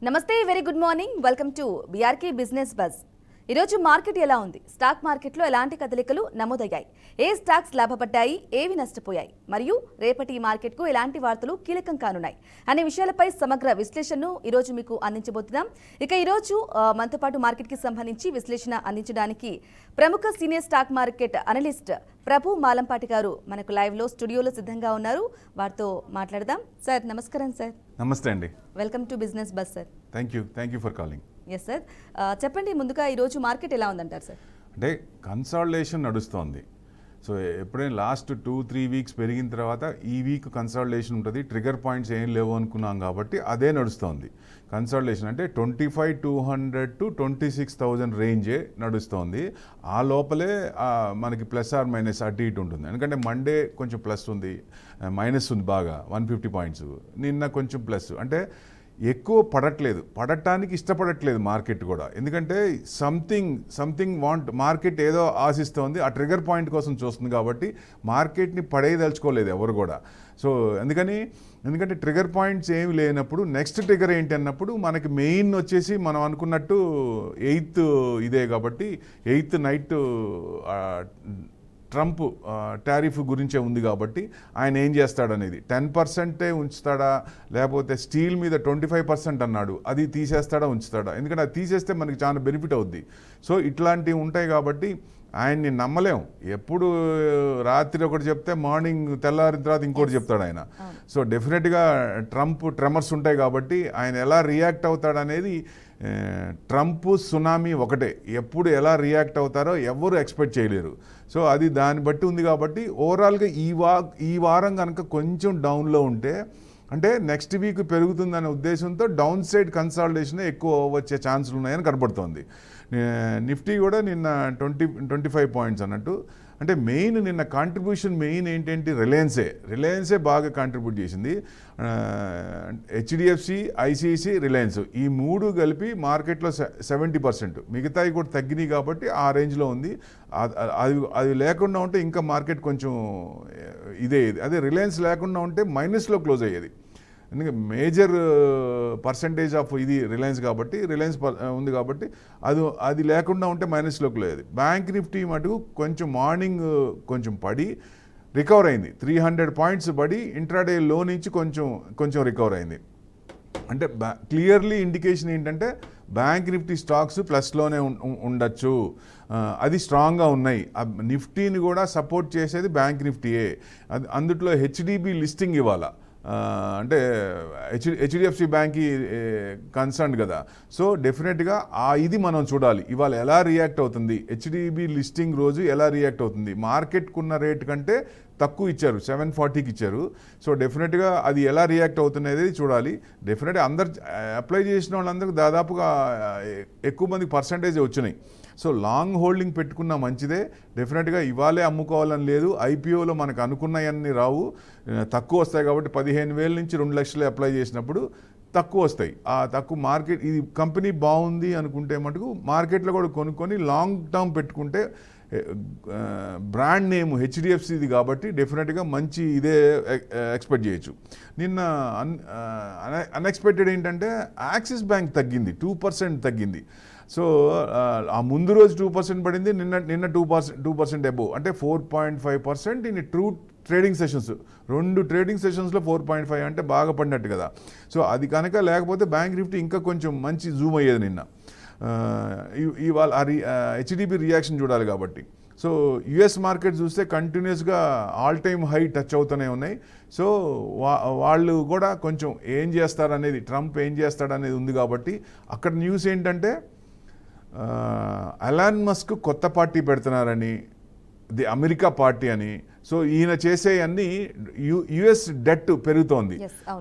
నమస్తే, very good morning. Welcome to BRK business buzz. ఈరోజు market ఎలా ఉంది? స్టాక్ మార్కెట్లో ఎలాంటి కదలికలు నమోదయ్యాయి? ఏ స్టాక్స్ లాభపడ్డాయి, ఏవి నష్టపోయాయి, మరియు రేపటి మార్కెట్కు ఎలాంటి వార్తలు కీలకం కానున్నాయి అనే విషయాలపై సమగ్ర విశ్లేషణను ఈరోజు మీకు అందించబోతున్నాం. ఇక ఈరోజు మనతో పాటు మార్కెట్కి సంబంధించి విశ్లేషణ అందించడానికి ప్రముఖ సీనియర్ స్టాక్ మార్కెట్ అనలిస్ట్ ప్రభు మాలంపాటి గారు మనకు లైవ్లో స్టూడియోలో సిద్ధంగా ఉన్నారు. వారితో మాట్లాడదాం. సార్ నమస్కారం. సార్ నమస్తే అండి. Welcome to business buzz. Sir thank you for calling. Yes sir, చెప్పండి ముందుగా ఈరోజు మార్కెట్ ఎలా ఉందంటారు సార్? అంటే కన్సాలిడేషన్ నడుస్తోంది. సో ఎప్పుడైనా లాస్ట్ 2-3 వీక్స్ పెరిగిన తర్వాత ఈ వీక్ కన్సాలిడేషన్ ఉంటుంది. ట్రిగర్ పాయింట్స్ ఏం లేవు అనుకున్నాం కాబట్టి అదే నడుస్తోంది. కన్సాలిడేషన్ అంటే 25,200 to 26,000 రేంజే నడుస్తోంది. ఆ లోపలే మనకి ప్లస్ ఆర్ మైనస్ అటు ఇటు ఉంటుంది. ఎందుకంటే మండే కొంచెం ప్లస్ ఉంది, మైనస్ ఉంది బాగా 150 పాయింట్స్. నిన్న కొంచెం ప్లస్. అంటే ఎక్కువ పడటానికి ఇష్టపడట్లేదు మార్కెట్ కూడా. ఎందుకంటే సంథింగ్ మార్కెట్ ఏదో ఆశిస్తోంది, ఆ ట్రిగర్ పాయింట్ కోసం చూస్తుంది కాబట్టి మార్కెట్ని పడేయదలుచుకోలేదు ఎవరు కూడా. సో ఎందుకంటే ట్రిగర్ పాయింట్స్ ఏమి లేనప్పుడు నెక్స్ట్ ట్రిగర్ ఏంటి అన్నప్పుడు మనకి మెయిన్ వచ్చేసి మనం అనుకున్నట్టు 8th ఇదే కాబట్టి 8th నైట్ ట్రంప్ టారిఫ్ గురించే ఉంది కాబట్టి ఆయన ఏం చేస్తాడనేది 10% ఉంచుతాడా, లేకపోతే స్టీల్ మీద 25% అన్నాడు, అది తీసేస్తాడా ఉంచుతాడా? ఎందుకంటే అది తీసేస్తే మనకి చాలా బెనిఫిట్ అవుద్ది. సో ఇట్లాంటివి ఉంటాయి కాబట్టి ఆయన్ని నమ్మలేం. ఎప్పుడు రాత్రి ఒకటి చెప్తే మార్నింగ్ తెల్లారిన తర్వాత ఇంకోటి చెప్తాడు ఆయన. సో డెఫినెట్గా ట్రెమర్స్ ఉంటాయి కాబట్టి ఆయన ఎలా రియాక్ట్ అవుతాడనేది ట్రంప్ సునామీ ఒకటే. ఎప్పుడు ఎలా రియాక్ట్ అవుతారో ఎవరు ఎక్స్పెక్ట్ చేయలేరు. సో అది దాన్ని బట్టి ఉంది కాబట్టి ఓవరాల్గా ఈ వారం కనుక కొంచెం డౌన్లో ఉంటే అంటే నెక్స్ట్ వీక్ పెరుగుతుందనే ఉద్దేశంతో డౌన్ సైడ్ కన్సాలిడేషన్ ఎక్కువ వచ్చే ఛాన్సులు ఉన్నాయని కనపడుతోంది. నిఫ్టీ కూడా నిన్న 25 పాయింట్స్ అన్నట్టు. అంటే నిన్న కాంట్రిబ్యూషన్ ఏంటంటే రిలయన్సే బాగా కాంట్రిబ్యూట్ చేసింది. హెచ్డిఎఫ్సి, ఐసిఐసి, రిలయన్స్ ఈ మూడు కలిపి మార్కెట్లో 70%. మిగతాయి కూడా తగ్గినాయి కాబట్టి ఆ రేంజ్లో ఉంది. అది లేకుండా ఉంటే ఇంకా మార్కెట్ కొంచెం అదే రిలయన్స్ లేకుండా ఉంటే మైనస్లో క్లోజ్ అయ్యేది. ఎందుకంటే మేజర్ పర్సంటేజ్ ఆఫ్ ఇది రిలయన్స్ కాబట్టి, రిలయన్స్ ఉంది కాబట్టి అది లేకుండా ఉంటే మైనస్లోకి లేదు. బ్యాంక్ నిఫ్టీ మటుకు కొంచెం మార్నింగ్ కొంచెం పడి రికవర్ అయింది. 300 పాయింట్స్ పడి ఇంట్రాడే లో నుంచి కొంచెం రికవర్ అయింది. అంటే క్లియర్లీ ఇండికేషన్ ఏంటంటే బ్యాంక్ నిఫ్టీ స్టాక్స్ ప్లస్లోనే ఉండొచ్చు, అది స్ట్రాంగ్గా ఉన్నాయి. నిఫ్టీని కూడా సపోర్ట్ చేసేది బ్యాంక్ నిఫ్టీయే. అందుట్లో హెచ్డిబి లిస్టింగ్ ఇవ్వాలా, అంటే హెచ్డిఎఫ్సి బ్యాంక్కి కన్సర్న్ కదా. సో డెఫినెట్గా ఇది మనం చూడాలి ఇవాళ ఎలా రియాక్ట్ అవుతుంది. హెచ్డిబి లిస్టింగ్ రోజు ఎలా రియాక్ట్ అవుతుంది. మార్కెట్కున్న రేట్ కంటే తక్కువ ఇచ్చారు, 740కి ఇచ్చారు. సో డెఫినెట్గా అది ఎలా రియాక్ట్ అవుతున్నది చూడాలి. డెఫినెట్గా అందరు అప్లై చేసిన వాళ్ళందరికీ దాదాపుగా ఎక్కువ మంది పర్సంటేజ్ వచ్చినాయి. సో లాంగ్ హోల్డింగ్ పెట్టుకున్న మంచిదే. డెఫినెట్గా ఇవాళే అమ్ముకోవాలని లేదు. ఐపీఓలో మనకు అనుకున్నవన్నీ రావు, తక్కువ వస్తాయి కాబట్టి 15,000 నుంచి 2 లక్షలు అప్లై చేసినప్పుడు తక్కువ వస్తాయి. ఆ తక్కువ మార్కెట్ ఇది కంపెనీ బాగుంది అనుకుంటే మటుకు మార్కెట్లో కూడా కొనుక్కొని లాంగ్ టర్మ్ పెట్టుకుంటే బ్రాండ్ నేమ్ హెచ్డిఎఫ్సిది కాబట్టి డెఫినెట్గా మంచి ఇదే ఎక్స్పెక్ట్ చేయొచ్చు. నిన్న అన్ఎక్స్పెక్టెడ్ ఏంటంటే యాక్సిస్ బ్యాంక్ తగ్గింది, 2% తగ్గింది. సో ఆ ముందు రోజు 2% పడింది, నిన్న 2% అబోవ్, అంటే 4.5% ఇన్ ట్రేడింగ్ సెషన్స్. 2 ట్రేడింగ్ సెషన్స్లో 4.5 అంటే బాగా పడినట్టు కదా. సో అది కనుక లేకపోతే బ్యాంక్ నిఫ్టీ ఇంకా కొంచెం మంచి జూమ్ అయ్యేది నిన్న. ఇవాళ హెచ్డిబి రియాక్షన్ చూడాలి కాబట్టి. సో యుఎస్ మార్కెట్ చూస్తే కంటిన్యూస్గా ఆల్ టైమ్ హై టచ్ అవుతూనే ఉన్నాయి. సో వాళ్ళు కూడా కొంచెం ఏం చేస్తారనేది, ట్రంప్ ఏం చేస్తాడనేది ఉంది కాబట్టి అక్కడ న్యూస్ ఏంటంటే ఎలాన్ మస్క్ కొత్త పార్టీ పెడుతున్నారని, ది అమెరికా పార్టీ అని. సో ఈయన చేసే అన్ని యుఎస్ డెట్ పెరుగుతోంది,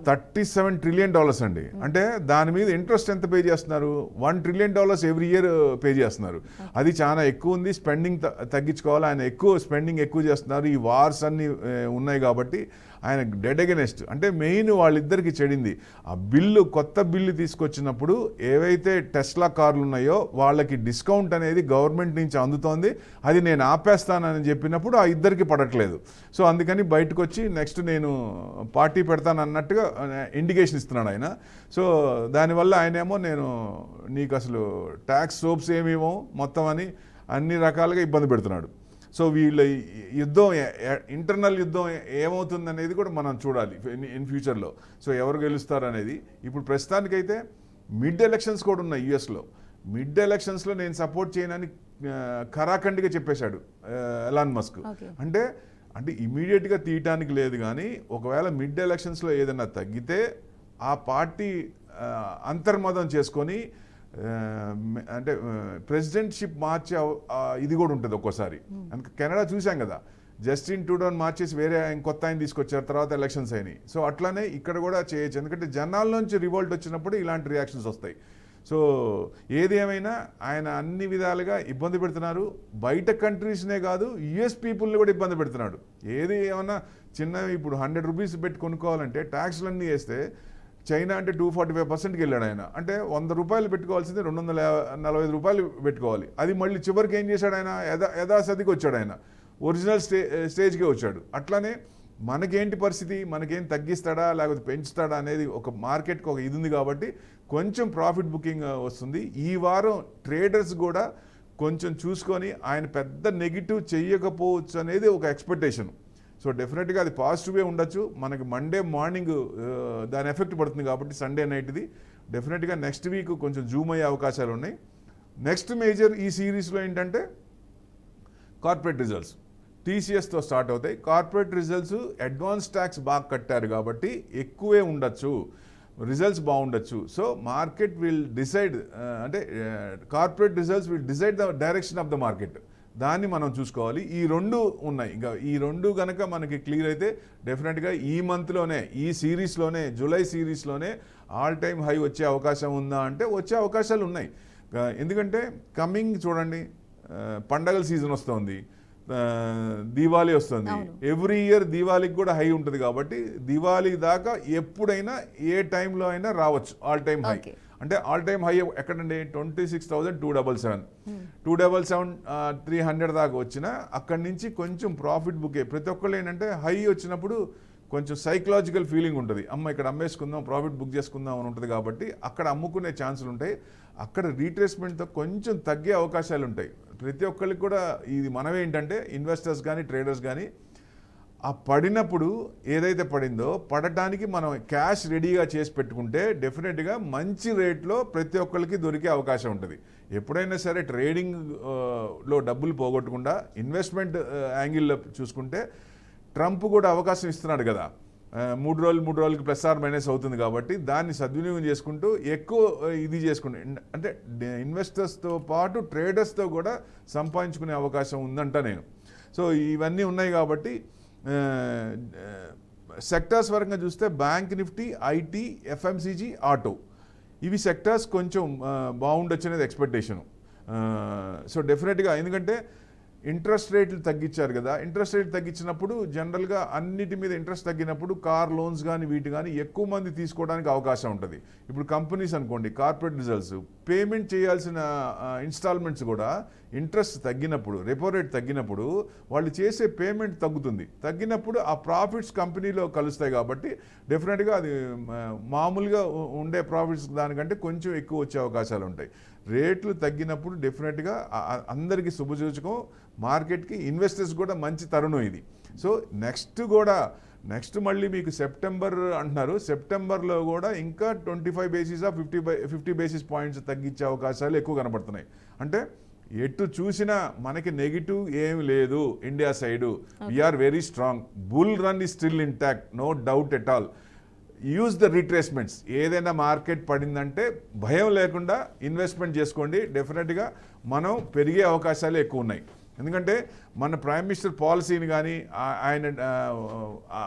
$37 ట్రిలియన్ అండి. అంటే దాని మీద ఇంట్రెస్ట్ ఎంత పే చేస్తున్నారు? $1 ట్రిలియన్ ఎవ్రీ ఇయర్ పే చేస్తున్నారు. అది చాలా ఎక్కువ ఉంది. స్పెండింగ్ తగ్గించుకోవాలి. ఆయన స్పెండింగ్ ఎక్కువ చేస్తున్నారు. ఈ వార్స్ అన్నీ ఉన్నాయి కాబట్టి ఆయన డెడ్ అగెనెస్ట్. అంటే మెయిన్ వాళ్ళిద్దరికి చెడింది ఆ కొత్త బిల్లు తీసుకొచ్చినప్పుడు ఏవైతే టెస్లా కార్లు ఉన్నాయో వాళ్ళకి డిస్కౌంట్ అనేది గవర్నమెంట్ నుంచి అందుతోంది. అది నేను ఆపేస్తానని చెప్పినప్పుడు ఆ ఇద్దరికి పడట్లేదు. లేదు. సో అందుకని బయటకు వచ్చి నెక్స్ట్ నేను పార్టీ పెడతాను అన్నట్టుగా ఇండికేషన్ ఇస్తున్నాడు ఆయన. సో దానివల్ల ఆయనేమో నేను నీకు అసలు ట్యాక్స్ సోప్స్ ఏమేమో మొత్తం అని అన్ని రకాలుగా ఇబ్బంది పెడుతున్నాడు. సో వీళ్ళ యుద్ధం ఇంటర్నల్ యుద్ధం ఏమవుతుంది అనేది కూడా మనం చూడాలి ఇన్ ఫ్యూచర్లో. సో ఎవరు గెలుస్తారు అనేది. ఇప్పుడు ప్రస్తుతానికైతే మిడ్ ఎలక్షన్స్ కూడా ఉన్నాయి యుఎస్లో. మిడ్ ఎలక్షన్స్లో నేను సపోర్ట్ చేయనని ఖరాఖండిగా చెప్పేశాడు ఎలాన్ మస్క్. అంటే ఇమీడియట్గా తీయటానికి లేదు, కానీ ఒకవేళ మిడ్ ఎలక్షన్స్లో ఏదైనా తగ్గితే ఆ పార్టీ అంతర్మదం చేసుకొని అంటే ప్రెసిడెంట్షిప్ మార్చే ఇది కూడా ఉంటుంది ఒక్కోసారి. అందుకే కెనడా చూసాం కదా, జస్టిన్ ట్రూడోని మార్చేసి వేరే కొత్త ఆయన తీసుకొచ్చారు, తర్వాత ఎలక్షన్స్ అయినాయి. సో అట్లానే ఇక్కడ కూడా చేయొచ్చు, ఎందుకంటే జనాల్లోంచి రివోల్ట్ వచ్చినప్పుడు ఇలాంటి రియాక్షన్స్ వస్తాయి. సో ఏది ఏమైనా ఆయన అన్ని విధాలుగా ఇబ్బంది పెడుతున్నారు. బయట కంట్రీస్నే కాదు, యుఎస్ పీపుల్ని కూడా ఇబ్బంది పెడుతున్నాడు. ఏది ఏమన్నా చిన్న ఇప్పుడు 100 రూపీస్ పెట్టి కొనుక్కోవాలంటే ట్యాక్స్లన్నీ వేస్తే చైనా అంటే 245%కి వెళ్ళాడు ఆయన. అంటే 100 రూపాయలు పెట్టుకోవాల్సింది 245 రూపాయలు పెట్టుకోవాలి. అది మళ్ళీ చివరికి ఏం చేశాడు ఆయన, యథాసతికి వచ్చాడు ఆయన, ఒరిజినల్ స్టేజ్కే వచ్చాడు. అట్లానే మనకేంటి పరిస్థితి, మనకేం తగ్గిస్తాడా లేకపోతే పెంచుతాడా అనేది ఒక మార్కెట్కి ఒక ఇది ఉంది కాబట్టి కొంచెం ప్రాఫిట్ బుకింగ్ వస్తుంది. ఈ వారం ట్రేడర్స్ కూడా కొంచెం చూసుకొని ఆయన పెద్ద నెగిటివ్ చెయ్యకపోవచ్చు అనేది ఒక ఎక్స్పెక్టేషన్. సో డెఫినెట్గా అది పాజిటివే ఉండొచ్చు. మనకి మండే మార్నింగ్ దాని ఎఫెక్ట్ పడుతుంది కాబట్టి సండే నైట్ది డెఫినెట్గా నెక్స్ట్ వీక్ కొంచెం జూమ్ అయ్యే అవకాశాలు ఉన్నాయి. నెక్స్ట్ మేజర్ ఈ సిరీస్లో ఏంటంటే కార్పొరేట్ రిజల్ట్స్ టీసీఎస్తో స్టార్ట్ అవుతాయి. కార్పొరేట్ రిజల్ట్స్ అడ్వాన్స్ ట్యాక్స్ బాగా కట్టారు కాబట్టి ఎక్కువే ఉండొచ్చు, రిజల్ట్స్ బాగుండొచ్చు. సో మార్కెట్ విల్ డిసైడ్, అంటే corporate results will decide the direction of the market. దాన్ని మనం చూసుకోవాలి. ఈ రెండు ఉన్నాయి. ఇంకా ఈ రెండు కనుక మనకి క్లియర్ అయితే డెఫినెట్గా ఈ మంత్లోనే, ఈ సిరీస్లోనే, జూలై సిరీస్లోనే ఆల్ టైమ్ హై వచ్చే అవకాశం ఉందా అంటే వచ్చే అవకాశాలు ఉన్నాయి. ఎందుకంటే కమింగ్ చూడండి, పండగల సీజన్ వస్తుంది, దీవాళీ వస్తుంది. ఎవ్రీ ఇయర్ దీవాళీకి కూడా హై ఉంటుంది కాబట్టి దివాళీ దాకా ఎప్పుడైనా ఏ టైంలో అయినా రావచ్చు ఆల్ టైమ్ హై. అంటే ఆల్ టైమ్ హై ఎక్కడండి, 26,277 300 దాకా వచ్చినా అక్కడి నుంచి కొంచెం ప్రాఫిట్ బుక్ అయ్యి ప్రతి ఒక్కళ్ళు ఏంటంటే హై వచ్చినప్పుడు కొంచెం సైకలాజికల్ ఫీలింగ్ ఉంటుంది, అమ్మ ఇక్కడ అమ్మేసుకుందాం ప్రాఫిట్ బుక్ చేసుకుందాం అని ఉంటుంది కాబట్టి అక్కడ అమ్ముకునే ఛాన్సులు ఉంటాయి. అక్కడ రీట్రేస్మెంట్తో కొంచెం తగ్గే అవకాశాలు ఉంటాయి. ప్రతి ఒక్కరికి కూడా ఇది మనమేంటంటే ఇన్వెస్టర్స్ కానీ ట్రేడర్స్ కానీ ఆ పడినప్పుడు ఏదైతే పడిందో పడటానికి మనం క్యాష్ రెడీగా చేసి పెట్టుకుంటే డెఫినెట్గా మంచి రేట్లో ప్రతి ఒక్కరికి దొరికే అవకాశం ఉంటుంది. ఎప్పుడైనా సరే ట్రేడింగ్లో డబ్బులు పోగొట్టకుండా ఇన్వెస్ట్మెంట్ యాంగిల్లో చూసుకుంటే ట్రంప్ కూడా అవకాశం ఇస్తున్నాడు కదా, 3 రోజులకి ప్లస్ ఆర్ మైనస్ అవుతుంది కాబట్టి దాన్ని సద్వినియోగం చేసుకుంటూ ఎక్కువ ఇది చేసుకుంటే అంటే ఇన్వెస్టర్స్తో పాటు ట్రేడర్స్తో కూడా సంపాదించుకునే అవకాశం ఉందంట నేను. సో ఇవన్నీ ఉన్నాయి కాబట్టి సెక్టార్స్ పరంగా చూస్తే bank Nifty, IT, FMCG, auto ఇవి సెక్టార్స్ కొంచెం బాగుండొచ్చు అనేది ఎక్స్పెక్టేషను. సో డెఫినెట్గా ఎందుకంటే ఇంట్రెస్ట్ రేట్లు తగ్గించారు కదా, ఇంట్రెస్ట్ రేట్ తగ్గించినప్పుడు జనరల్గా అన్నిటి మీద ఇంట్రెస్ట్ తగ్గినప్పుడు కార్ లోన్స్ కానీ వీటి కానీ ఎక్కువ మంది తీసుకోవడానికి అవకాశం ఉంటుంది. ఇప్పుడు కంపెనీస్ అనుకోండి, కార్పొరేట్ రిజల్ట్స్ పేమెంట్ చేయాల్సిన ఇన్స్టాల్మెంట్స్ కూడా ఇంట్రెస్ట్ తగ్గినప్పుడు, రెపో రేట్ తగ్గినప్పుడు వాళ్ళు చేసే పేమెంట్ తగ్గినప్పుడు ఆ ప్రాఫిట్స్ కంపెనీలో కలుస్తాయి కాబట్టి డెఫినెట్గా అది మామూలుగా ఉండే ప్రాఫిట్స్ దానికంటే కొంచెం ఎక్కువ వచ్చే అవకాశాలు ఉంటాయి. రేట్లు తగ్గినప్పుడు డెఫినెట్గా అందరికీ శుభసూచకం, మార్కెట్కి ఇన్వెస్టర్స్ కూడా మంచి తరుణం ఇది. సో నెక్స్ట్ మళ్ళీ మీకు సెప్టెంబర్ అంటున్నారు, సెప్టెంబర్లో కూడా ఇంకా 25 బేసిస్ 50 బేసిస్ పాయింట్స్ తగ్గించే అవకాశాలు ఎక్కువ కనబడుతున్నాయి. అంటే ఎటు చూసినా మనకి నెగిటివ్ ఏమి లేదు. India side we are very strong, bull run is still intact, no doubt at all. Use the retracements. ఏదైనా మార్కెట్ పడిందంటే భయం లేకుండా ఇన్వెస్ట్మెంట్ చేసుకోండి. డెఫినెట్గా మనం పెరిగే అవకాశాలు ఎక్కువ ఉన్నాయి. ఎందుకంటే మన ప్రైమ్ మినిస్టర్ పాలసీని కానీ ఆయన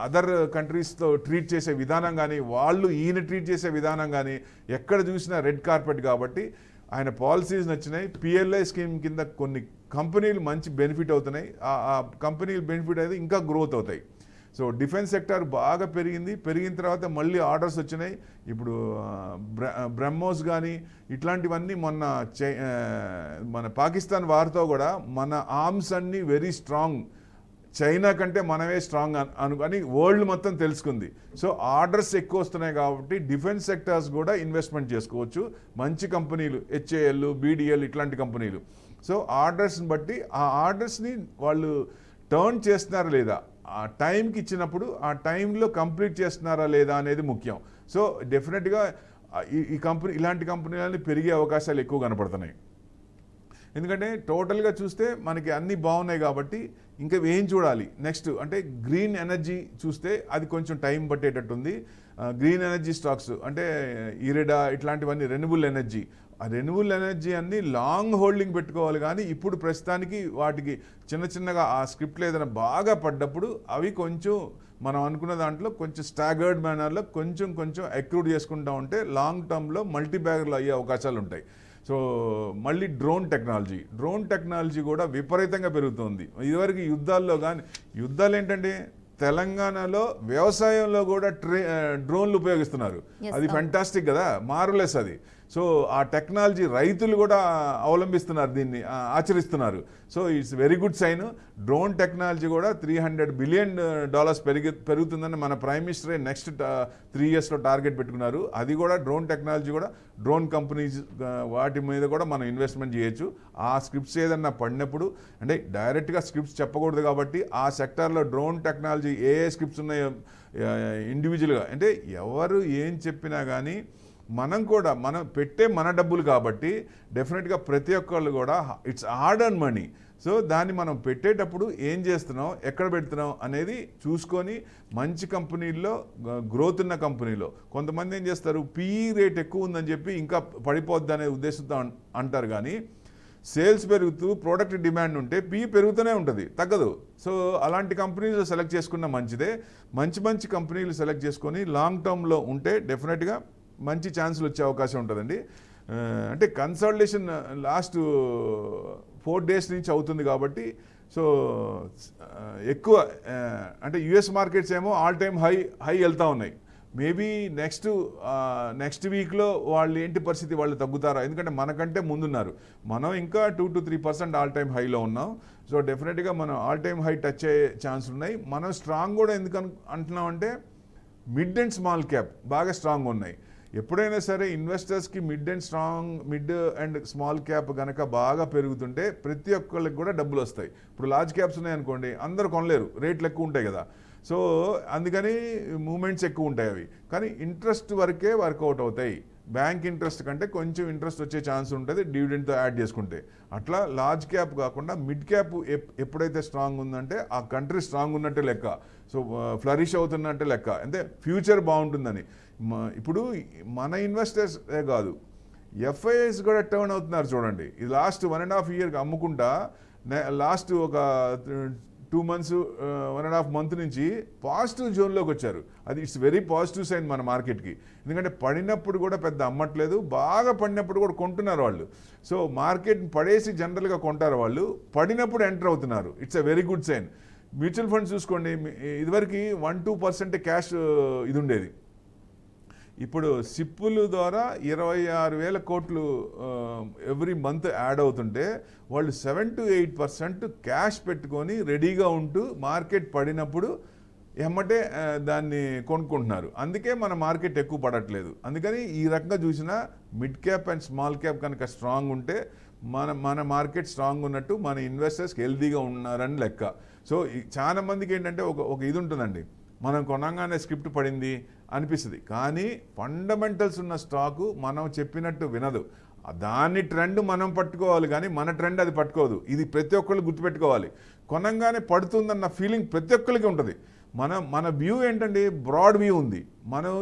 అదర్ కంట్రీస్తో ట్రీట్ చేసే విధానం కానీ ఈయన ట్రీట్ చేసే విధానం కానీ ఎక్కడ చూసినా రెడ్ కార్పెట్ కాబట్టి ఆయన పాలసీస్ నచ్చినాయి. పిఎల్ఐ స్కీమ్ కింద కొన్ని కంపెనీలు మంచి బెనిఫిట్ అవుతున్నాయి. ఆ కంపెనీలు బెనిఫిట్ అయితే ఇంకా గ్రోత్ అవుతాయి. సో డిఫెన్స్ సెక్టర్ బాగా పెరిగిన తర్వాత మళ్ళీ ఆర్డర్స్ వచ్చినాయి. ఇప్పుడు బ్రహ్మోస్ కానీ ఇట్లాంటివన్నీ మన పాకిస్తాన్ వార్తో కూడా మన ఆర్మ్స్ అన్నీ వెరీ స్ట్రాంగ్. చైనా కంటే మనమే స్ట్రాంగ్ అని వరల్డ్ మొత్తం తెలుసుకుంది. సో ఆర్డర్స్ ఎక్కువ వస్తున్నాయి కాబట్టి డిఫెన్స్ సెక్టార్స్ కూడా ఇన్వెస్ట్మెంట్ చేసుకోవచ్చు. మంచి కంపెనీలు HAL, BDL ఇట్లాంటి కంపెనీలు. సో ఆర్డర్స్ని బట్టి ఆ ఆర్డర్స్ని వాళ్ళు టర్న్ చేస్తున్నారా లేదా, ఆ టైంకి ఇచ్చినప్పుడు ఆ టైంలో కంప్లీట్ చేస్తున్నారా లేదా అనేది ముఖ్యం. సో డెఫినెట్గా ఈ కంపెనీ ఇలాంటి కంపెనీలని పెరిగే అవకాశాలు ఎక్కువ కనపడుతున్నాయి. ఎందుకంటే టోటల్గా చూస్తే మనకి అన్నీ బాగున్నాయి కాబట్టి ఇంకా ఏం చూడాలి నెక్స్ట్ అంటే గ్రీన్ ఎనర్జీ చూస్తే అది కొంచెం టైం పట్టేటట్టుంది. గ్రీన్ ఎనర్జీ స్టాక్స్ అంటే ఇరెడా ఇట్లాంటివన్నీ రెన్యూబుల్ ఎనర్జీ, ఆ రెన్యూబుల్ ఎనర్జీ అన్ని లాంగ్ హోల్డింగ్ పెట్టుకోవాలి. కానీ ఇప్పుడు ప్రస్తుతానికి వాటికి చిన్నగా ఆ స్క్రిప్ట్లో ఏదైనా బాగా పడ్డప్పుడు అవి కొంచెం మనం అనుకున్న దాంట్లో కొంచెం స్టాగర్డ్ మేనర్లో కొంచెం అక్రూడ్ చేసుకుంటూ ఉంటే లాంగ్ టర్మ్లో మల్టీ బ్యాగర్లు అయ్యే అవకాశాలు ఉంటాయి. సో మళ్ళీ డ్రోన్ టెక్నాలజీ కూడా విపరీతంగా పెరుగుతుంది. ఇదివరకు యుద్ధాలు ఏంటంటే తెలంగాణలో వ్యవసాయంలో కూడా డ్రోన్లు ఉపయోగిస్తున్నారు. అది ఫెంటాస్టిక్ కదా, మార్వెలస్ అది. సో ఆ టెక్నాలజీ రైతులు కూడా అవలంబిస్తున్నారు, దీన్ని ఆచరిస్తున్నారు. So it's very good sign. Drone technology కూడా $300 బిలియన్ పెరుగుతుందని మన ప్రైమ్ మినిస్టరే నెక్స్ట్ 3 yearsలో టార్గెట్ పెట్టుకున్నారు. అది కూడా డ్రోన్ టెక్నాలజీ కూడా డ్రోన్ కంపెనీస్ వాటి మీద కూడా మనం ఇన్వెస్ట్మెంట్ చేయొచ్చు. ఆ స్క్రిప్ట్స్ ఏదన్నా పడినప్పుడు అంటే డైరెక్ట్గా స్క్రిప్ట్స్ చెప్పకూడదు కాబట్టి ఆ సెక్టార్లో డ్రోన్ టెక్నాలజీ ఏ స్క్రిప్ట్స్ ఉన్నాయో ఇండివిజువల్గా అంటే ఎవరు ఏం చెప్పినా కానీ మనం పెట్టే మన డబ్బులు కాబట్టి డెఫినెట్గా ప్రతి ఒక్కళ్ళు కూడా it's hard and money. So దాన్ని మనం పెట్టేటప్పుడు ఏం చేస్తున్నాం, ఎక్కడ పెడుతున్నాం అనేది చూసుకొని మంచి కంపెనీల్లో గ్రోత్ ఉన్న కంపెనీలో కొంతమంది ఏం చేస్తారు, PE రేట్ ఎక్కువ ఉందని చెప్పి ఇంకా పడిపోద్ది అనే ఉద్దేశంతో అంటారు. కానీ సేల్స్ పెరుగుతూ ప్రోడక్ట్ డిమాండ్ ఉంటే PE పెరుగుతూనే ఉంటుంది, తగ్గదు. సో అలాంటి కంపెనీలు సెలెక్ట్ చేసుకున్న మంచిదే. మంచి కంపెనీలు సెలెక్ట్ చేసుకొని లాంగ్ టర్మ్లో ఉంటే డెఫినెట్గా మంచి ఛాన్సులు వచ్చే అవకాశం ఉంటుందండి. అంటే కన్సల్టేషన్ లాస్ట్ 4 days నుంచి అవుతుంది కాబట్టి సో ఎక్కువ అంటే US మార్కెట్స్ ఏమో ఆల్ టైమ్ హై వెళ్తూ ఉన్నాయి. మేబీ నెక్స్ట్ వీక్లో వాళ్ళు ఏంటి పరిస్థితి, వాళ్ళు తగ్గుతారా? ఎందుకంటే మనకంటే ముందున్నారు, మనం ఇంకా 2 to 3% ఆల్ టైమ్ హైలో ఉన్నాం. సో డెఫినెట్గా మనం ఆల్ టైమ్ హై టచ్ అయ్యే ఛాన్స్ ఉన్నాయి. మనం స్ట్రాంగ్ కూడా ఎందుకు అంటున్నామంటే మిడ్ అండ్ స్మాల్ క్యాప్ బాగా స్ట్రాంగ్ ఉన్నాయి. ఎప్పుడైనా సరే ఇన్వెస్టర్స్కి మిడ్ అండ్ స్మాల్ క్యాప్ కనుక బాగా పెరుగుతుంటే ప్రతి ఒక్కళ్ళకి కూడా డబ్బులు వస్తాయి. ఇప్పుడు లార్జ్ క్యాప్స్ ఉన్నాయనుకోండి, అందరూ కొనలేరు, రేట్లు ఎక్కువ ఉంటాయి కదా. సో అందుకని మూమెంట్స్ ఎక్కువ ఉంటాయి అవి. కానీ ఇంట్రెస్ట్ వరకే వర్కౌట్ అవుతాయి. బ్యాంక్ ఇంట్రెస్ట్ కంటే కొంచెం ఇంట్రెస్ట్ వచ్చే ఛాన్స్ ఉంటుంది డివిడెండ్తో యాడ్ చేసుకుంటే. అట్లా లార్జ్ క్యాప్ కాకుండా మిడ్ క్యాప్ ఎప్పుడైతే స్ట్రాంగ్ ఉందంటే ఆ కంట్రీ స్ట్రాంగ్ ఉన్నట్టే లెక్క. సో ఫ్లరిష్ అవుతున్నట్టే లెక్క, అంటే ఫ్యూచర్ బాగుంటుందని. ఇప్పుడు మన ఇన్వెస్టర్సే కాదు, FIIs కూడా టర్న్ అవుతున్నారు చూడండి. ఇది లాస్ట్ 1.5 year అమ్ముకుంటా లాస్ట్ ఒక 2 months 1.5 month నుంచి పాజిటివ్ జోన్లోకి వచ్చారు. అది ఇట్స్ వెరీ పాజిటివ్ సైన్ మన మార్కెట్కి. ఎందుకంటే పడినప్పుడు కూడా పెద్ద అమ్మట్లేదు, బాగా పడినప్పుడు కూడా కొంటున్నారు వాళ్ళు. సో మార్కెట్ పడేసి జనరల్గా కొంటారు వాళ్ళు, పడినప్పుడు ఎంటర్ అవుతున్నారు. It's a very good sign. Mutual funds చూసుకోండి, ఇదివరకు 1-2% క్యాష్ ఇది ఉండేది. ఇప్పుడు సిప్పుల ద్వారా 26,000 కోట్లు ఎవ్రీ మంత్ యాడ్ అవుతుంటే వాళ్ళు 7 to 8% క్యాష్ పెట్టుకొని రెడీగా ఉంటూ మార్కెట్ పడినప్పుడు ఎమ్మటే దాన్ని కొనుక్కుంటున్నారు. అందుకే మన మార్కెట్ ఎక్కువ పడట్లేదు. అందుకని ఈ రకంగా చూసినా mid cap and small cap కనుక స్ట్రాంగ్ ఉంటే మన మార్కెట్ స్ట్రాంగ్ ఉన్నట్టు, మన ఇన్వెస్టర్స్కి హెల్తీగా ఉన్నారని లెక్క. సో చాలా మందికి ఏంటంటే ఒక ఇది ఉంటుందండి, మనం కొనగానే స్క్రిప్ట్ పడింది అనిపిస్తుంది, కానీ ఫండమెంటల్స్ ఉన్న స్టాకు మనం చెప్పినట్టు వినదు. దాన్ని ట్రెండ్ మనం పట్టుకోవాలి, కానీ మన ట్రెండ్ అది పట్టుకోదు. ఇది ప్రతి ఒక్కళ్ళు గుర్తుపెట్టుకోవాలి. కొనంగానే పడుతుందన్న ఫీలింగ్ ప్రతి ఒక్కరికి ఉంటుంది. మన వ్యూ ఏంటంటే బ్రాడ్ వ్యూ ఉంది. మనం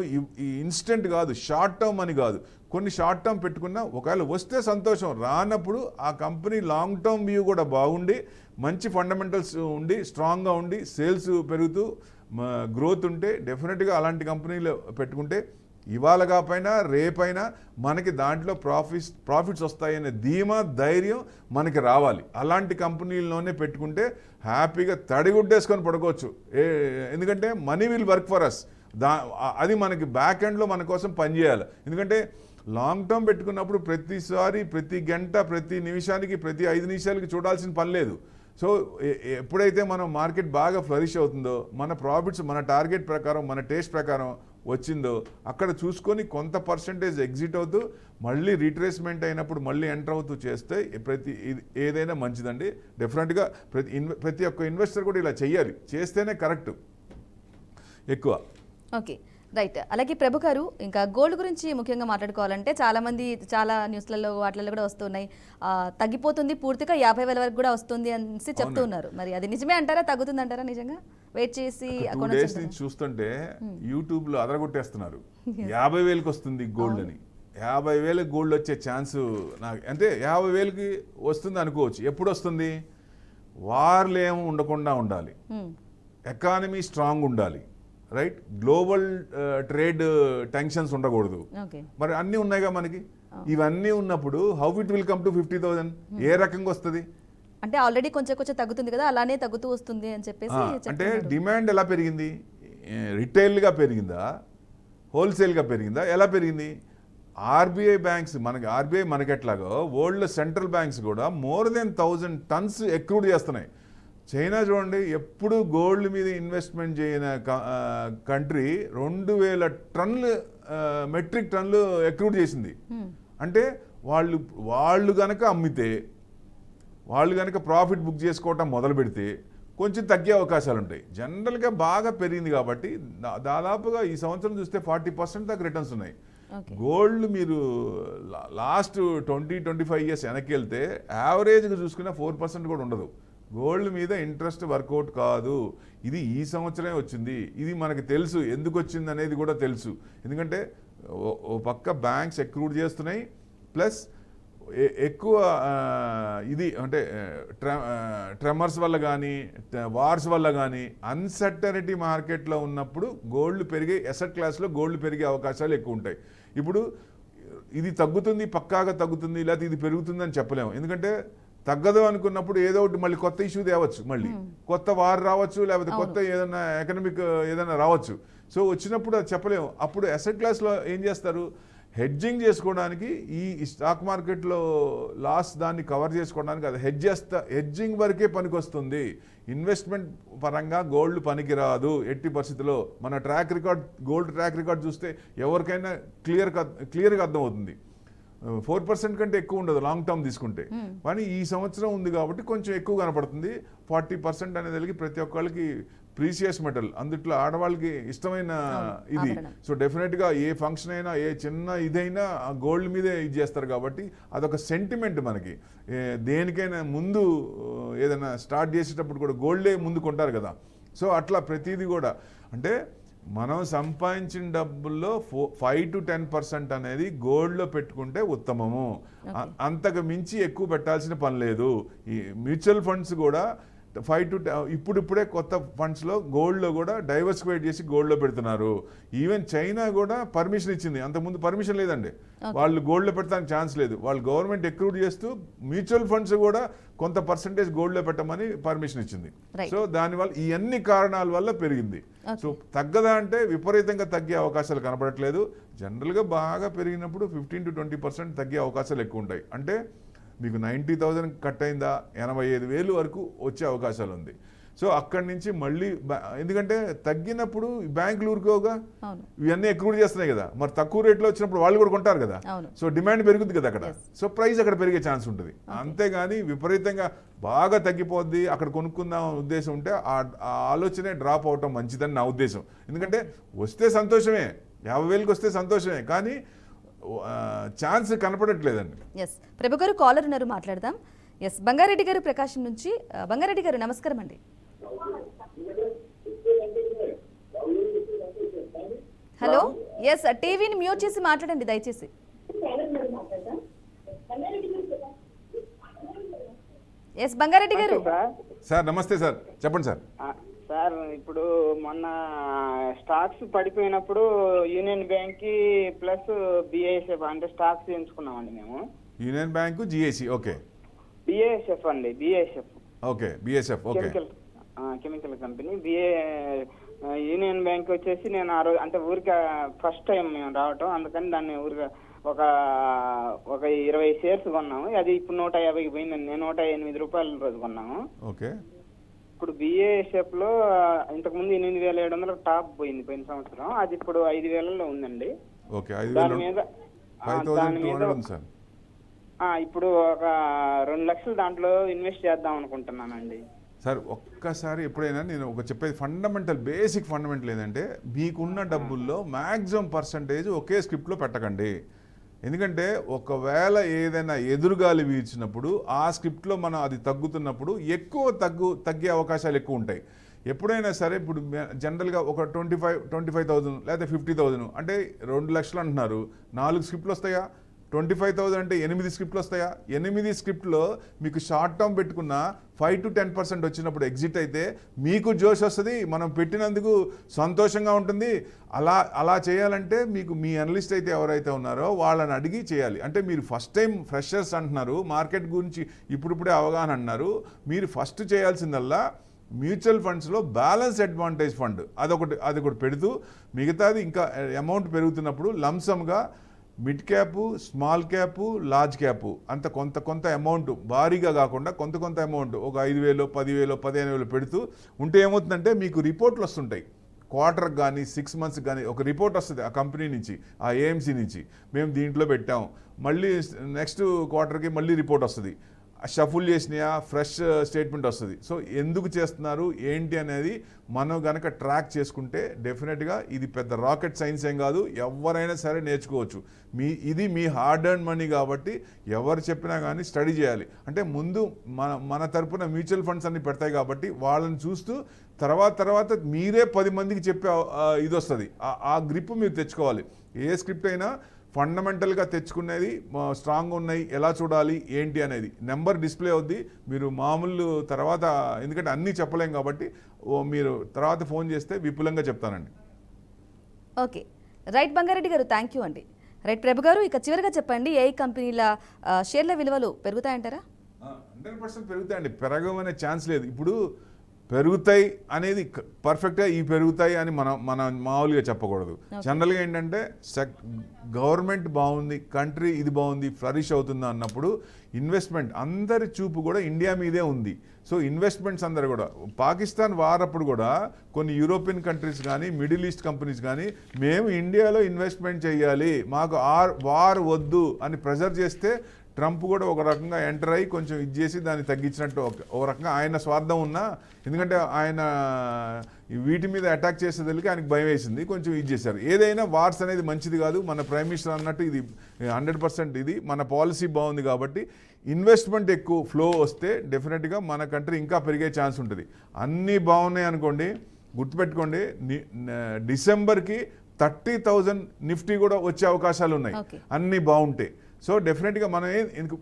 ఈ ఇన్స్టెంట్ కాదు, షార్ట్ టర్మ్ అని కాదు. కొన్ని షార్ట్ టర్మ్ పెట్టుకున్నా ఒకవేళ వస్తే సంతోషం, రానప్పుడు ఆ కంపెనీ లాంగ్ టర్మ్ వ్యూ కూడా బాగుండి మంచి ఫండమెంటల్స్ ఉండి స్ట్రాంగ్గా ఉండి సేల్స్ పెరుగుతూ గ్రోత్ ఉంటే డెఫినెట్గా అలాంటి కంపెనీలు పెట్టుకుంటే ఇవాళ కాకపోయినా రేపైనా మనకి దాంట్లో ప్రాఫిట్స్ వస్తాయనే ధీమా ధైర్యం మనకి రావాలి. అలాంటి కంపెనీల్లోనే పెట్టుకుంటే హ్యాపీగా తడిగుడ్డేసుకొని పడుకోవచ్చు. ఎందుకంటే money will work for us. అది మనకి బ్యాక్ ఎండ్లో మన కోసం పనిచేయాలి. ఎందుకంటే లాంగ్ టర్మ్ పెట్టుకున్నప్పుడు ప్రతిసారి ప్రతి గంట ప్రతి నిమిషానికి ప్రతి 5 నిమిషాలకి చూడాల్సిన పని లేదు. సో ఎప్పుడైతే మనం మార్కెట్ బాగా ఫ్లరిష్ అవుతుందో, మన ప్రాఫిట్స్ మన టార్గెట్ ప్రకారం మన టేస్ట్ ప్రకారం వచ్చిందో, అక్కడ చూసుకొని కొంత పర్సంటేజ్ ఎగ్జిట్ అవుతూ మళ్ళీ రీట్రేస్మెంట్ అయినప్పుడు మళ్ళీ ఎంటర్ అవుతూ చేస్తే ఏదైనా మంచిదండి. డెఫినెట్గా ప్రతి ఒక్క ఇన్వెస్టర్ కూడా ఇలా చెయ్యాలి, చేస్తేనే కరెక్ట్ ఎక్కువ. Okay, right. అలాగే ప్రభు గారు, ఇంకా గోల్డ్ గురించి ముఖ్యంగా మాట్లాడుకోవాలంటే చాలామంది చాలా న్యూస్లలో వాటిలలో కూడా వస్తున్నాయి, తగ్గిపోతుంది పూర్తిగా 50,000 వరకు కూడా వస్తుంది అని చెప్తూ ఉన్నారు. మరి అది నిజమే అంటారా, తగ్గుతుంది అంటారా? నిజంగా వెయిట్ చేసి 2 days నుంచి చూస్తుంటే యూట్యూబ్లో అదరగొట్టేస్తున్నారు 50,000కి వస్తుంది గోల్డ్ అని. 50,000 గోల్డ్ వచ్చే ఛాన్స్ నాకు అంటే 50,000కి వస్తుంది అనుకోవచ్చు. ఎప్పుడు వస్తుంది? వార్లు ఏమి ఉండకుండా ఉండాలి, ఎకానమీ స్ట్రాంగ్ ఉండాలి, రైట్, గ్లోబల్ ట్రేడ్ టెన్షన్స్ ఉండకూడదు. మరి అన్నీ ఉన్నాయిగా మనకి. ఇవన్నీ ఉన్నప్పుడు how it will come to 50,000? ఏ రకంగా వస్తుంది? అంటే ఆల్రెడీ కొంచెం కొంచెం తగ్గుతుంది కదా, అలానే తగ్గుతూ వస్తుంది అని చెప్పేసి. అంటే డిమాండ్ ఎలా పెరిగింది? రిటైల్గా పెరిగిందా, హోల్సేల్గా పెరిగిందా, ఎలా పెరిగింది? ఆర్బీఐ బ్యాంక్స్ మనకి ఎట్లాగో వరల్డ్లో సెంట్రల్ బ్యాంక్స్ కూడా మోర్ దెన్ 1,000 tons ఎక్రూడ్ చేస్తున్నాయి. చైనా చూడండి, ఎప్పుడు గోల్డ్ మీద ఇన్వెస్ట్మెంట్ చేయని కంట్రీ 2,000 టన్నులు మెట్రిక్ టన్నులు ఎక్రూడ్ చేసింది. అంటే వాళ్ళు గనక అమ్మితే, వాళ్ళు కనుక ప్రాఫిట్ బుక్ చేసుకోవటం మొదలు పెడితే కొంచెం తగ్గే అవకాశాలు ఉంటాయి. జనరల్గా బాగా పెరిగింది కాబట్టి దాదాపుగా ఈ సంవత్సరం చూస్తే 40% దాకా రిటర్న్స్ ఉన్నాయి. గోల్డ్ మీరు లాస్ట్ 20-25 years వెనక్కి వెళ్తే యావరేజ్గా చూసుకున్న 4% కూడా ఉండదు. గోల్డ్ మీద ఇంట్రెస్ట్ వర్కౌట్ కాదు. ఇది ఈ సంవత్సరమే వచ్చింది. ఇది మనకు తెలుసు, ఎందుకు వచ్చింది అనేది కూడా తెలుసు. ఎందుకంటే ఓ పక్క బ్యాంక్స్ ఎక్రూడ్ చేస్తున్నాయి, ప్లస్ ఎక్కువ ఇది అంటే ట్రెమర్స్ వల్ల కానీ వార్స్ వల్ల కానీ అన్సర్టనిటీ మార్కెట్లో ఉన్నప్పుడు గోల్డ్ పెరిగే అసెట్ క్లాస్లో గోల్డ్ పెరిగే అవకాశాలు ఎక్కువ ఉంటాయి. ఇప్పుడు ఇది తగ్గుతుంది, పక్కాగా తగ్గుతుంది, లేకపోతే ఇది పెరుగుతుందని చెప్పలేము. ఎందుకంటే తగ్గదు అనుకున్నప్పుడు ఏదో ఒకటి మళ్ళీ కొత్త ఇష్యూ తేవచ్చు, మళ్ళీ కొత్త వార్ రావచ్చు, లేకపోతే కొత్త ఏదైనా ఎకనామిక్ ఏదైనా రావచ్చు. సో వచ్చినప్పుడు అది చెప్పలేము. అప్పుడు అసెట్ క్లాస్లో ఏం చేస్తారు? హెడ్జింగ్ చేసుకోవడానికి ఈ స్టాక్ మార్కెట్లో లాస్ దాన్ని కవర్ చేసుకోవడానికి అది హెడ్జింగ్ వరకే పనికొస్తుంది. ఇన్వెస్ట్మెంట్ పరంగా గోల్డ్ పనికిరాదు ఎట్టి పరిస్థితిలో. మన గోల్డ్ ట్రాక్ రికార్డ్ చూస్తే ఎవరికైనా క్లియర్గా అర్థమవుతుంది. 4% కంటే ఎక్కువ ఉండదు లాంగ్ టర్మ్ తీసుకుంటే. కానీ ఈ సంవత్సరం ఉంది కాబట్టి కొంచెం ఎక్కువ కనపడుతుంది. 40% అనేది ప్రతి ఒక్కళ్ళకి ప్రీసియస్ మెటల్, అందుట్లో ఆడవాళ్ళకి ఇష్టమైన ఇది. సో డెఫినెట్గా ఏ ఫంక్షన్ అయినా, ఏ చిన్న ఇదైనా గోల్డ్ మీదే ఇది చేస్తారు కాబట్టి అదొక సెంటిమెంట్ మనకి. దేనికైనా ముందు ఏదైనా స్టార్ట్ చేసేటప్పుడు కూడా గోల్డే ముందు కొంటారు కదా. సో అట్లా ప్రతిదీ కూడా అంటే మనం సంపాదించిన డబ్బుల్లో 5-10% అనేది గోల్డ్లో పెట్టుకుంటే ఉత్తమము. అంతకు మించి ఎక్కువ పెట్టాల్సిన పని లేదు. ఈ మ్యూచువల్ ఫండ్స్ కూడా 5 to ఇప్పుడిప్పుడే కొత్త ఫండ్స్లో గోల్డ్లో కూడా డైవర్సిఫైడ్ చేసి గోల్డ్లో పెడుతున్నారు. ఈవెన్ చైనా కూడా పర్మిషన్ ఇచ్చింది, అంతకుముందు పర్మిషన్ లేదండి. వాళ్ళు గోల్డ్లో పెట్టడానికి ఛాన్స్ లేదు. వాళ్ళు గవర్నమెంట్ ఎక్రూడ్ చేస్తూ మ్యూచువల్ ఫండ్స్ కూడా కొంత పర్సంటేజ్ గోల్డ్లో పెట్టమని పర్మిషన్ ఇచ్చింది. సో దానివల్ల ఈ అన్ని కారణాల వల్ల పెరిగింది. సో తగ్గదా అంటే విపరీతంగా తగ్గే అవకాశాలు కనపడట్లేదు. జనరల్గా బాగా పెరిగినప్పుడు 15-20% తగ్గే అవకాశాలు ఎక్కువ ఉంటాయి. అంటే మీకు 90,000 కట్ అయిందా, 85,000 వరకు వచ్చే అవకాశాలు ఉంది. సో అక్కడి నుంచి మళ్ళీ ఎందుకంటే తగ్గినప్పుడు బ్యాంకులు ఊరుకోగా ఇవన్నీ ఎక్రూడ్ చేస్తున్నాయి కదా, మరి తక్కువ రేట్లో వచ్చినప్పుడు వాళ్ళు కూడా కొంటారు కదా. సో డిమాండ్ పెరుగుతుంది కదా అక్కడ. సో ప్రైస్ అక్కడ పెరిగే ఛాన్స్ ఉంటుంది. అంతేగాని విపరీతంగా బాగా తగ్గిపోద్ది అక్కడ కొనుక్కుందాం ఉద్దేశం ఉంటే ఆ ఆలోచనే డ్రాప్ అవటం మంచిదని నా ఉద్దేశం. ఎందుకంటే వస్తే సంతోషమే, 50,000కి వస్తే సంతోషమే, కానీ ఛాన్స్ కనపడట్లేదండి. ఎస్, ప్రభు గారు కాలర్ ఉన్నారు, మాట్లాడదాం. ఎస్, బంగారెడ్డి గారు ప్రకాశం నుంచి. బంగారెడ్డి గారు నమస్కారం అండి. హలో, ఎస్, టీవీని మ్యూట్ చేసి మాట్లాడండి దయచేసి. ఎస్ బంగారెడ్డి గారు. సార్ నమస్తే సార్, చెప్పండి సార్. సార్ ఇప్పుడు మొన్న స్టాక్స్ పడిపోయినప్పుడు యూనియన్ బ్యాంక్ కి ప్లస్ బిఐఎస్ఎఫ్ అంటే స్టాక్స్ ఎంచుకున్నామండి మేము. Union bank, GIC, okay. BASF అండి, BASF, okay, BSF, okay, chemical company. Union bank వచ్చేసి నేను ఆ రోజు అంటే ఊరికే ఫస్ట్ టైం మేము రావటం, అందుకని దాన్ని ఊరికే ఒక ఒక 20 షేర్స్ కొన్నాము. అది ఇప్పుడు 150కి పోయిందండి. 108 రూపాయల రోజు కొన్నాము. ఓకే. ఇప్పుడు BASF లో ఇంతకుముందు 8700 టాప్ పోయింది పోయిన సంవత్సరం. అది ఇప్పుడు 5000లో ఉందండి. ఓకే. దాని మీద 5200 ఉంది సార్. ఇప్పుడు ఒక 2 లక్షలు దాంట్లో ఇన్వెస్ట్ చేద్దాం అనుకుంటున్నానండి. సార్ ఒక్కసారి ఎప్పుడైనా నేను ఒక చెప్పేది బేసిక్ ఫండమెంటల్ ఏంటంటే మీకున్న డబ్బుల్లో మ్యాక్సిమం పర్సంటేజ్ ఒకే స్క్రిప్ట్లో పెట్టకండి. ఎందుకంటే ఒకవేళ ఏదైనా ఎదురుగాలి వీచినప్పుడు ఆ స్క్రిప్ట్లో మనం అది తగ్గుతున్నప్పుడు తగ్గే అవకాశాలు ఎక్కువ ఉంటాయి. ఎప్పుడైనా సరే ఇప్పుడు జనరల్గా ఒక 25,000 లేదా 50,000 అంటే 2 లక్షలు అంటున్నారు. 4 స్క్రిప్ట్లు వస్తాయా? 25,000 అంటే 8 స్క్రిప్ట్లు వస్తాయా? 8 స్క్రిప్ట్లో మీకు షార్ట్ టర్మ్ పెట్టుకున్న 5 to 10% వచ్చినప్పుడు ఎగ్జిట్ అయితే మీకు జోష్ వస్తుంది, మనం పెట్టినందుకు సంతోషంగా ఉంటుంది. అలా చేయాలంటే మీకు మీ అనలిస్ట్ అయితే ఎవరైతే ఉన్నారో వాళ్ళని అడిగి చేయాలి. అంటే మీరు ఫస్ట్ టైం ఫ్రెషర్స్ అంటున్నారు, మార్కెట్ గురించి ఇప్పుడిప్పుడే అవగాహన అన్నారు. మీరు ఫస్ట్ చేయాల్సిందల్లా మ్యూచువల్ ఫండ్స్లో బ్యాలెన్స్ అడ్వాంటేజ్ ఫండ్ అదొకటి పెడుతూ మిగతాది ఇంకా అమౌంట్ పెరుగుతున్నప్పుడు లంసమ్గా mid cap, small cap, large cap అంత కొంత అమౌంట్ భారీగా కాకుండా కొంత అమౌంట్ ఒక 5,000, 10,000, 15,000 పెడుతూ ఉంటే ఏమవుతుందంటే మీకు రిపోర్ట్లు వస్తుంటాయి. క్వార్టర్కి కానీ 6 months కానీ ఒక రిపోర్ట్ వస్తుంది ఆ కంపెనీ నుంచి, ఆ AMC నుంచి, మేము దీంట్లో పెట్టాం. మళ్ళీ నెక్స్ట్ క్వార్టర్కి మళ్ళీ రిపోర్ట్ వస్తుంది. షఫుల్ చేసినాయా ఫ్రెష్ స్టేట్మెంట్ వస్తుంది. సో ఎందుకు చేస్తున్నారు ఏంటి అనేది మనం కనుక ట్రాక్ చేసుకుంటే డెఫినెట్గా ఇది పెద్ద రాకెట్ సైన్స్ ఏం కాదు, ఎవరైనా సరే నేర్చుకోవచ్చు. ఇది మీ హార్డ్ ఎర్న్ మనీ కాబట్టి ఎవరు చెప్పినా కానీ స్టడీ చేయాలి. అంటే ముందు మన తరపున మ్యూచువల్ ఫండ్స్ అన్ని పెడతాయి కాబట్టి వాళ్ళని చూస్తూ తర్వాత మీరే 10 మందికి చెప్పే ఇది వస్తుంది. ఆ గ్రిప్ మీరు తెచ్చుకోవాలి. ఏ స్క్రిప్ట్ అయినా ఫండమెంటల్గా తెచ్చుకునేది స్ట్రాంగ్ ఉన్నాయి, ఎలా చూడాలి ఏంటి అనేది నెంబర్ డిస్ప్లే అవుద్ది. మీరు మామూలు తర్వాత ఎందుకంటే అన్నీ చెప్పలేం కాబట్టి మీరు తర్వాత ఫోన్ చేస్తే విపులంగా చెప్తానండి. ఓకే రైట్ బంగారెడ్డి గారు, థ్యాంక్ యూ అండి. రైట్ ప్రభు గారు, ఇక చివరిగా చెప్పండి, ఏ కంపెనీల షేర్ల విలువలు పెరుగుతాయంటారా? 100% పెరుగుతాయండి. పెరగమనే ఛాన్స్ లేదు. ఇప్పుడు పెరుగుతాయి అనేది పర్ఫెక్ట్గా పెరుగుతాయి అని మనం మామూలుగా చెప్పకూడదు. జనరల్గా ఏంటంటే గవర్నమెంట్ బాగుంది, కంట్రీ ఇది బాగుంది, ఫ్లరిష్ అవుతుంది అన్నప్పుడు ఇన్వెస్ట్మెంట్ అందరి చూపు కూడా ఇండియా మీదే ఉంది. సో ఇన్వెస్ట్మెంట్స్ అందరు కూడా పాకిస్తాన్ వార్ అప్పుడు కూడా కొన్ని యూరోపియన్ కంట్రీస్ కానీ మిడిల్ ఈస్ట్ కంపెనీస్ కానీ మేము ఇండియాలో ఇన్వెస్ట్మెంట్ చేయాలి, మాకు వార్ వద్దు అని ప్రెజర్ చేస్తే ట్రంప్ కూడా ఒక రకంగా ఎంటర్ అయ్యి కొంచెం ఇది చేసి దాన్ని తగ్గించినట్టు ఒక రకంగా ఆయన స్వార్థం ఉన్నా, ఎందుకంటే ఆయన వీటి మీద అటాక్ చేసేదానికి ఆయనకు భయం వేసింది, కొంచెం ఇది చేశారు. ఏదైనా వార్స్ అనేది మంచిది కాదు. మన ప్రైమ్ మినిస్టర్ అన్నట్టు ఇది 100% ఇది మన పాలసీ బాగుంది కాబట్టి ఇన్వెస్ట్మెంట్ ఎక్కువ ఫ్లో వస్తే డెఫినెట్గా మన కంట్రీ ఇంకా పెరిగే ఛాన్స్ ఉంటుంది. అన్నీ బాగున్నాయి అనుకోండి, గుర్తుపెట్టుకోండి డిసెంబర్కి 30,000 నిఫ్టీ కూడా వచ్చే అవకాశాలు ఉన్నాయి, అన్నీ బాగుంటాయి. సో డెఫినెట్గా మనం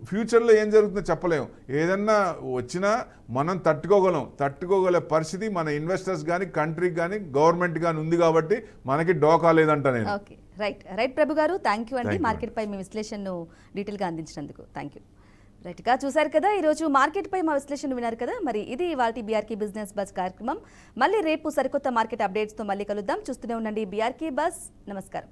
ఫ్యూచర్లో ఏం జరుగుతుందో చెప్పలేము. ఏదన్నా వచ్చినా మనం తట్టుకోగల పరిస్థితి మన ఇన్వెస్టర్స్ కానీ కంట్రీకి కానీ గవర్నమెంట్ కానీ ఉంది కాబట్టి మనకి డోకా లేదంట నేను. ఓకే రైట్ ప్రభు గారు, థ్యాంక్ యూ అండి. మార్కెట్ పై మీ విశ్లేషణను డీటెయిల్గా అందించినందుకు థ్యాంక్ యూ. రైట్గా చూశారు కదా, ఈరోజు మార్కెట్ పై మా విశ్లేషణ విన్నారు కదా. మరి ఇది ఇవాల్టి బీఆర్కే బిజినెస్ బజ్ కార్యక్రమం. మళ్ళీ రేపు సరికొత్త మార్కెట్ అప్డేట్స్తో మళ్ళీ కలుద్దాం. చూస్తూనే ఉండండి బీఆర్కే బజ్. నమస్కారం.